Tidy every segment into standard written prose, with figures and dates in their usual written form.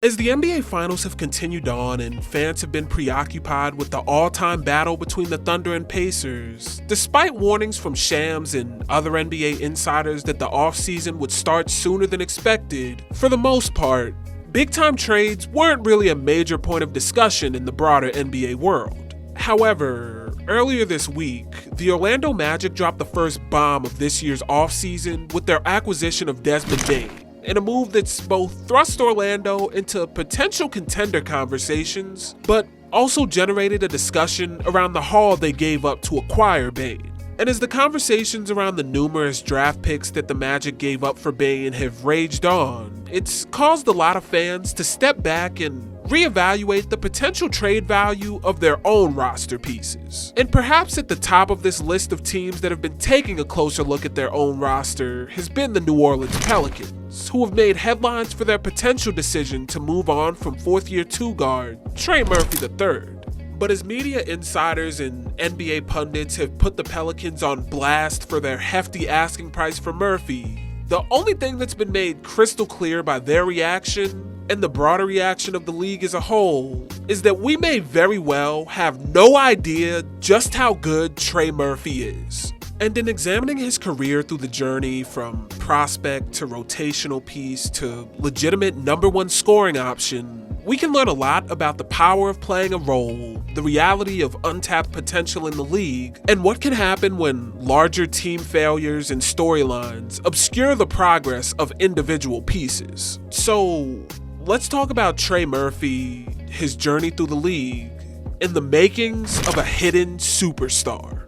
As the NBA Finals have continued on and fans have been preoccupied with the all-time battle between the Thunder and Pacers, despite warnings from Shams and other NBA insiders that the offseason would start sooner than expected, for the most part, big-time trades weren't really a major point of discussion in the broader NBA world. However, earlier this week, the Orlando Magic dropped the first bomb of this year's offseason with their acquisition of Desmond Bane, in a move that's both thrust Orlando into potential contender conversations, but also generated a discussion around the haul they gave up to acquire Bane. And as the conversations around the numerous draft picks that the Magic gave up for Bane have raged on, it's caused a lot of fans to step back and reevaluate the potential trade value of their own roster pieces. And perhaps at the top of this list of teams that have been taking a closer look at their own roster has been the New Orleans Pelicans, who have made headlines for their potential decision to move on from fourth-year two-guard Trey Murphy III. But as media insiders and NBA pundits have put the Pelicans on blast for their hefty asking price for Murphy, the only thing that's been made crystal clear by their reaction and the broader reaction of the league as a whole is that we may very well have no idea just how good Trey Murphy is. And in examining his career through the journey from prospect to rotational piece to legitimate number one scoring option, we can learn a lot about the power of playing a role, the reality of untapped potential in the league, and what can happen when larger team failures and storylines obscure the progress of individual pieces. So, let's talk about Trey Murphy, his journey through the league, and the makings of a hidden superstar.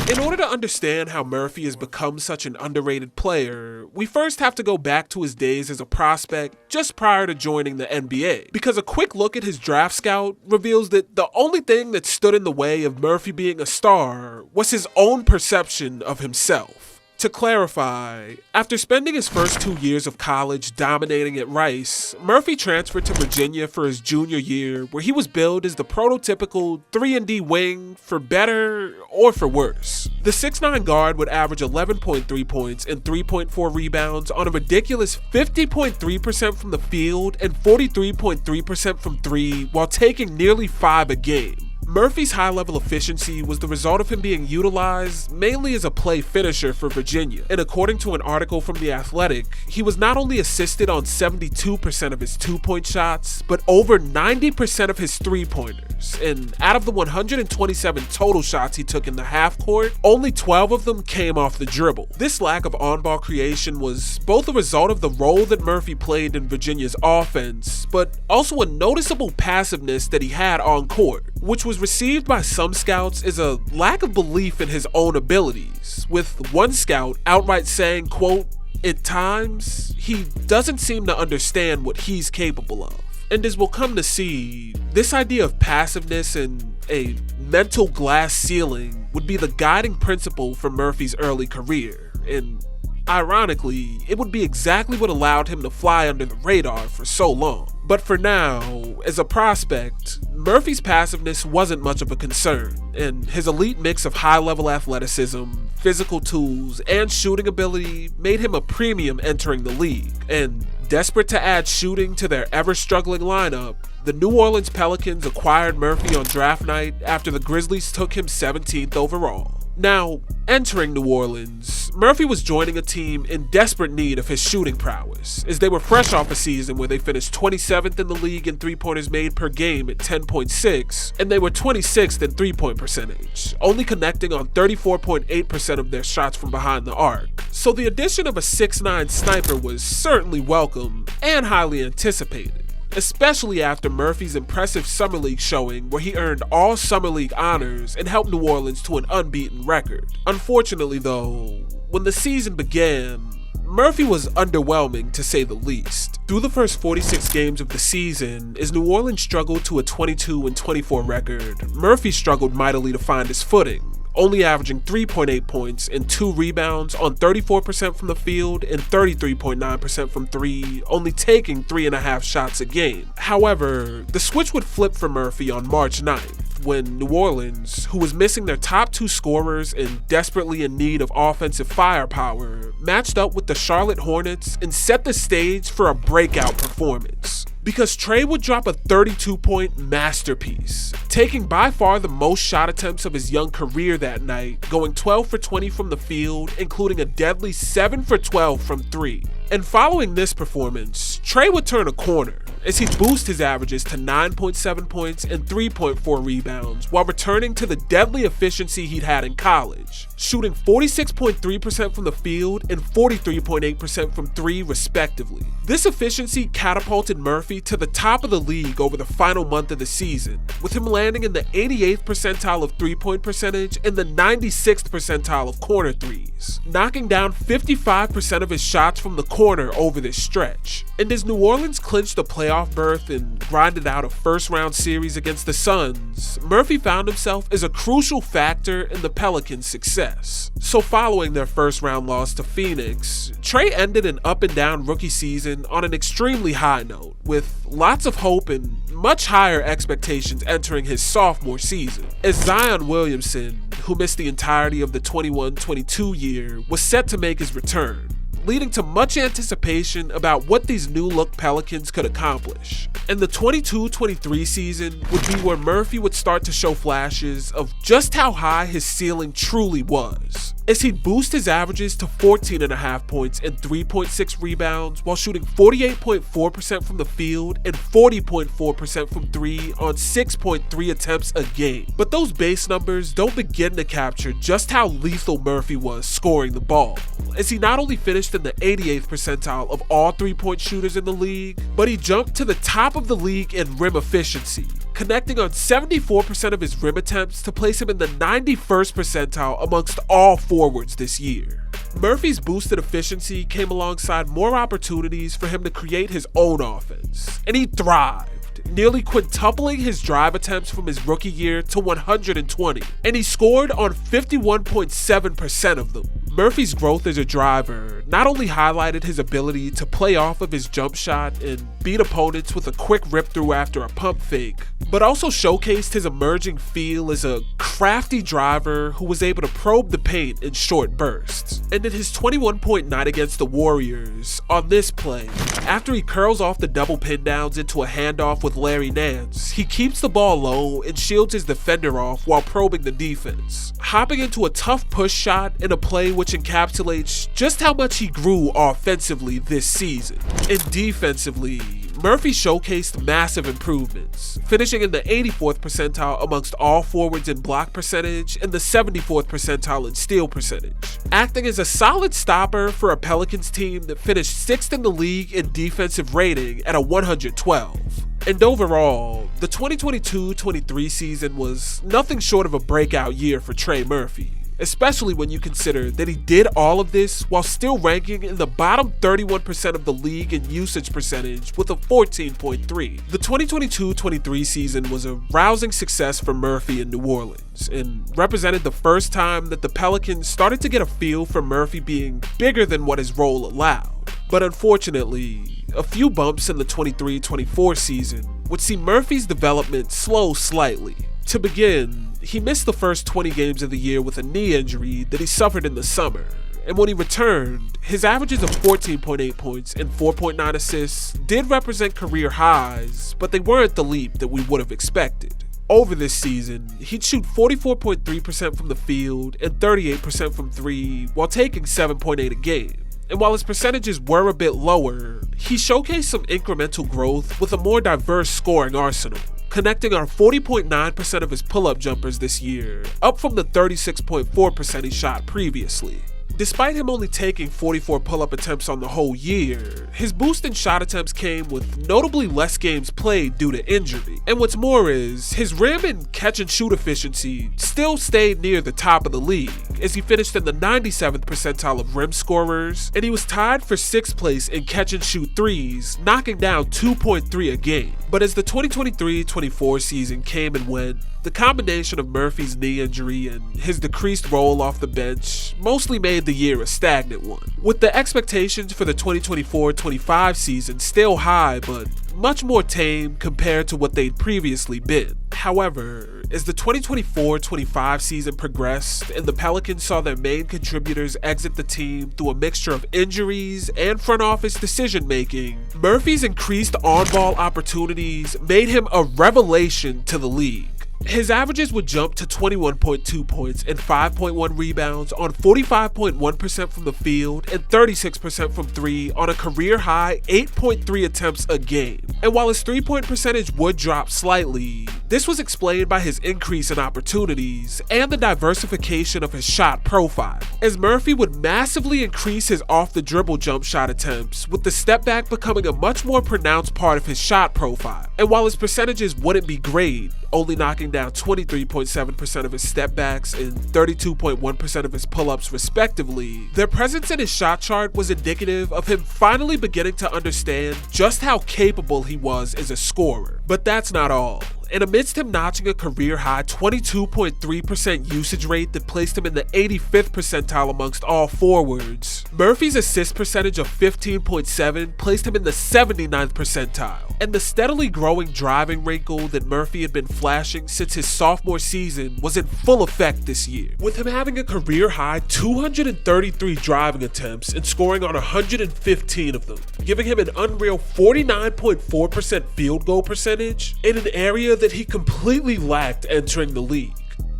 In order to understand how Murphy has become such an underrated player, we first have to go back to his days as a prospect just prior to joining the NBA, because a quick look at his draft scout reveals that the only thing that stood in the way of Murphy being a star was his own perception of himself. To clarify, after spending his first 2 years of college dominating at Rice, Murphy transferred to Virginia for his junior year, where he was billed as the prototypical 3-and-D wing for better or for worse. The 6'9" guard would average 11.3 points and 3.4 rebounds on a ridiculous 50.3% from the field and 43.3% from three while taking nearly 5 a game. Murphy's high-level efficiency was the result of him being utilized mainly as a play finisher for Virginia, and according to an article from The Athletic, he was not only assisted on 72% of his two-point shots, but over 90% of his three-pointers, and out of the 127 total shots he took in the half-court, only 12 of them came off the dribble. This lack of on-ball creation was both a result of the role that Murphy played in Virginia's offense, but also a noticeable passiveness that he had on court, which was received by some scouts as a lack of belief in his own abilities, with one scout outright saying, quote, "At times, he doesn't seem to understand what he's capable of." And as we'll come to see, this idea of passiveness and a mental glass ceiling would be the guiding principle for Murphy's early career, and ironically, it would be exactly what allowed him to fly under the radar for so long. But for now, as a prospect, Murphy's passiveness wasn't much of a concern, and his elite mix of high-level athleticism, physical tools, and shooting ability made him a premium entering the league. And desperate to add shooting to their ever-struggling lineup, the New Orleans Pelicans acquired Murphy on draft night after the Grizzlies took him 17th overall. Now, entering New Orleans, Murphy was joining a team in desperate need of his shooting prowess, as they were fresh off a season where they finished 27th in the league in three-pointers made per game at 10.6, and they were 26th in three-point percentage, only connecting on 34.8% of their shots from behind the arc. So the addition of a 6'9" sniper was certainly welcome and highly anticipated, especially after Murphy's impressive Summer League showing where he earned all Summer League honors and helped New Orleans to an unbeaten record. Unfortunately though, when the season began, Murphy was underwhelming to say the least. Through the first 46 games of the season, as New Orleans struggled to a 22-24 record, Murphy struggled mightily to find his footing, only averaging 3.8 points and 2 rebounds on 34% from the field and 33.9% from three, only taking 3.5 shots a game. However, the switch would flip for Murphy on March 9th, when New Orleans, who was missing their top 2 scorers and desperately in need of offensive firepower, matched up with the Charlotte Hornets and set the stage for a breakout performance. Because Trey would drop a 32-point masterpiece, taking by far the most shot attempts of his young career that night, going 12 for 20 from the field, including a deadly 7 for 12 from 3. And following this performance, Trey would turn a corner as he'd boost his averages to 9.7 points and 3.4 rebounds while returning to the deadly efficiency he'd had in college, shooting 46.3% from the field and 43.8% from 3 respectively. This efficiency catapulted Murphy to the top of the league over the final month of the season, with him landing in the 88th percentile of 3-point percentage and the 96th percentile of corner threes, knocking down 55% of his shots from the corner over this stretch. And as New Orleans clinched a playoff berth and grinded out a first-round series against the Suns, Murphy found himself as a crucial factor in the Pelicans' success. So following their first-round loss to Phoenix, Trey ended an up-and-down rookie season on an extremely high note, with lots of hope and much higher expectations entering his sophomore season, as Zion Williamson, who missed the entirety of the 21-22 year, was set to make his return, leading to much anticipation about what these new-look Pelicans could accomplish. And the 22-23 season would be where Murphy would start to show flashes of just how high his ceiling truly was, as he'd boost his averages to 14.5 points and 3.6 rebounds while shooting 48.4% from the field and 40.4% from 3 on 6.3 attempts a game. But those base numbers don't begin to capture just how lethal Murphy was scoring the ball, as he not only finished in the 88th percentile of all 3-point shooters in the league, but he jumped to the top of the league in rim efficiency, connecting on 74% of his rim attempts to place him in the 91st percentile amongst all forwards this year. Murphy's boosted efficiency came alongside more opportunities for him to create his own offense, and he thrived, nearly quintupling his drive attempts from his rookie year to 120, and he scored on 51.7% of them. Murphy's growth as a driver not only highlighted his ability to play off of his jump shot and beat opponents with a quick rip-through after a pump fake, but also showcased his emerging feel as a crafty driver who was able to probe the paint in short bursts. And in his 21-point night against the Warriors, on this play, after he curls off the double pin downs into a handoff with Larry Nance, he keeps the ball low and shields his defender off while probing the defense, hopping into a tough push shot in a play which encapsulates just how much he grew offensively this season. And defensively, Murphy showcased massive improvements, finishing in the 84th percentile amongst all forwards in block percentage and the 74th percentile in steal percentage, acting as a solid stopper for a Pelicans team that finished 6th in the league in defensive rating at a 112. And overall, the 2022-23 season was nothing short of a breakout year for Trey Murphy, especially when you consider that he did all of this while still ranking in the bottom 31% of the league in usage percentage with a 14.3. The 2022-23 season was a rousing success for Murphy in New Orleans and represented the first time that the Pelicans started to get a feel for Murphy being bigger than what his role allowed. But unfortunately, a few bumps in the 23-24 season would see Murphy's development slow slightly. To begin, he missed the first 20 games of the year with a knee injury that he suffered in the summer, and when he returned, his averages of 14.8 points and 4.9 assists did represent career highs, but they weren't the leap that we would have expected. Over this season, he'd shoot 44.3% from the field and 38% from 3 while taking 7.8 a game. And while his percentages were a bit lower, he showcased some incremental growth with a more diverse scoring arsenal, connecting on 40.9% of his pull-up jumpers this year, up from the 36.4% he shot previously. Despite him only taking 44 pull-up attempts on the whole year, his boost in shot attempts came with notably less games played due to injury. And what's more is, his rim and catch-and-shoot efficiency still stayed near the top of the league, as he finished in the 97th percentile of rim scorers, and he was tied for 6th place in catch-and-shoot threes, knocking down 2.3 a game. But as the 2023-24 season came and went, the combination of Murphy's knee injury and his decreased role off the bench mostly made the year a stagnant one, with the expectations for the 2024-25 season still high but much more tame compared to what they'd previously been. However, as the 2024-25 season progressed and the Pelicans saw their main contributors exit the team through a mixture of injuries and front office decision making, Murphy's increased on-ball opportunities made him a revelation to the league. His averages would jump to 21.2 points and 5.1 rebounds on 45.1% from the field and 36% from three on a career-high 8.3 attempts a game. And while his three-point percentage would drop slightly, this was explained by his increase in opportunities and the diversification of his shot profile, as Murphy would massively increase his off-the-dribble jump shot attempts, with the step back becoming a much more pronounced part of his shot profile. And while his percentages wouldn't be great, only knocking down 23.7% of his step backs and 32.1% of his pull-ups respectively, their presence in his shot chart was indicative of him finally beginning to understand just how capable he was as a scorer. But that's not all. And amidst him notching a career-high 22.3% usage rate that placed him in the 85th percentile amongst all forwards, Murphy's assist percentage of 15.7 placed him in the 79th percentile. And the steadily growing driving wrinkle that Murphy had been flashing since his sophomore season was in full effect this year, with him having a career-high 233 driving attempts and scoring on 115 of them, giving him an unreal 49.4% field goal percentage in an area that he completely lacked entering the league.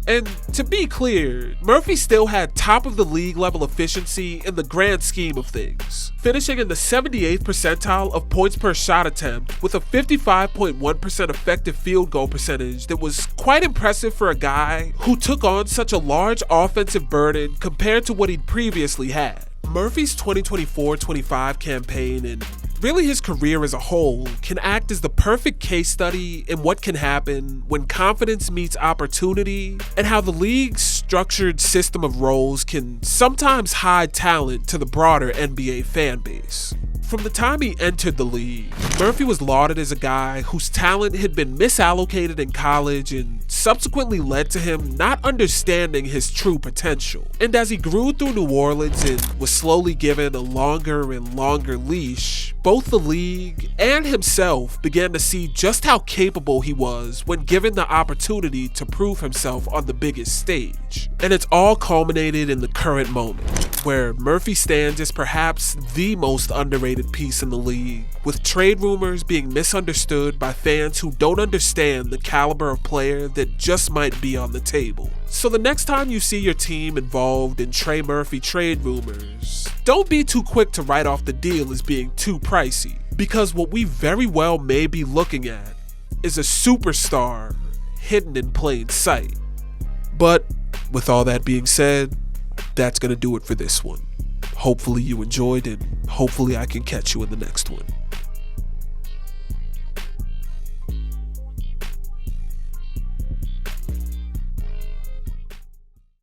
And to be clear, Murphy still had top of the league level efficiency in the grand scheme of things, finishing in the 78th percentile of points per shot attempt with a 55.1% effective field goal percentage that was quite impressive for a guy who took on such a large offensive burden compared to what he'd previously had. Murphy's 2024-25 campaign and really his career as a whole can act as the perfect case study in what can happen when confidence meets opportunity and how the league's structured system of roles can sometimes hide talent to the broader NBA fan base. From the time he entered the league, Murphy was lauded as a guy whose talent had been misallocated in college and subsequently led to him not understanding his true potential. And as he grew through New Orleans and was slowly given a longer and longer leash, both the league and himself began to see just how capable he was when given the opportunity to prove himself on the biggest stage. And it's all culminated in the current moment, where Murphy stands as perhaps the most underrated piece in the league, with trade rumors being misunderstood by fans who don't understand the caliber of player that just might be on the table. So the next time you see your team involved in Trey Murphy trade rumors, don't be too quick to write off the deal as being too pricey, because what we very well may be looking at is a superstar hidden in plain sight. But with all that being said, that's gonna do it for this one. Hopefully you enjoyed, and hopefully I can catch you in the next one.